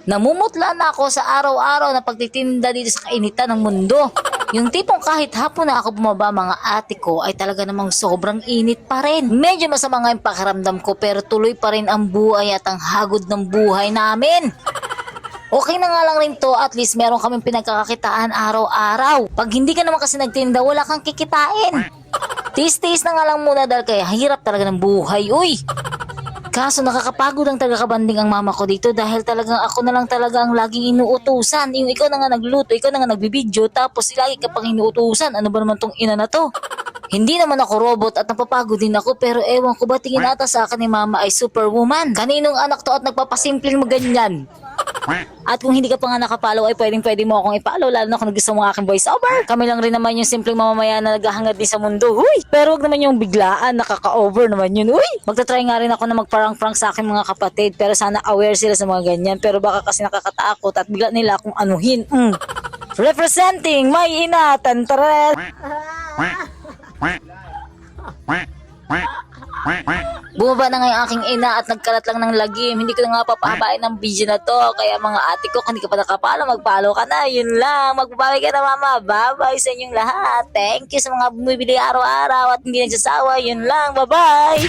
Namumutla na ako sa araw-araw na pagtitinda dito sa kainitan ng mundo. Yung tipong kahit hapon na ako bumaba mga ate ko ay talaga namang sobrang init pa rin. Medyo masama nga yung pakiramdam ko pero tuloy pa rin ang buhay at ang hagod ng buhay namin. Okay na nga lang rin to, at least meron kaming pinagkakakitaan araw-araw. Pag hindi ka naman kasi nagtinda, wala kang kikitain. Tis-tis na nga lang muna dahil kaya hirap talaga ng buhay, uy. Kaso nakakapagod ang taga-kabanding ang mama ko dito dahil talagang ako na lang talaga ang laging inuutusan. Yung ikaw na nga nagluto, ikaw na nga nagbibideo, tapos lagi ka pang inuutusan. Ano ba naman tong ina na to? Hindi naman ako robot at napapagod din ako, pero ewan ko ba tingin ata sa akin ni mama ay superwoman. Kaninong anak to at nagpapasimpleng maganyan? At kung hindi ka pa nga nakapollow ay pwede mo akong ipollow, lalo na kung gusto mo aking voiceover. Kami lang rin naman yung simpleng mamamayan na naghahangad din sa mundo. Huy! Pero wag naman yung biglaan, nakaka-over naman yun. Uy! Magta-try nga rin ako na magparang-prank sa aking mga kapatid, pero sana aware sila sa mga ganyan. Pero baka kasi nakakatakot at bigla nila akong anuhin. Representing may inatan, tara! Bumaba na nga yung aking ina at nagkalat lang ng lagim. Hindi ko na nga papahabain ng video na to. Kaya mga ate ko, kung hindi ka pa nakapalo, magpalo ka na. Yun lang. Magbabawi ka na mama. Bye-bye sa inyong lahat. Thank you sa mga bumibili araw-araw at hindi nagsasawa. Yun lang. Bye-bye.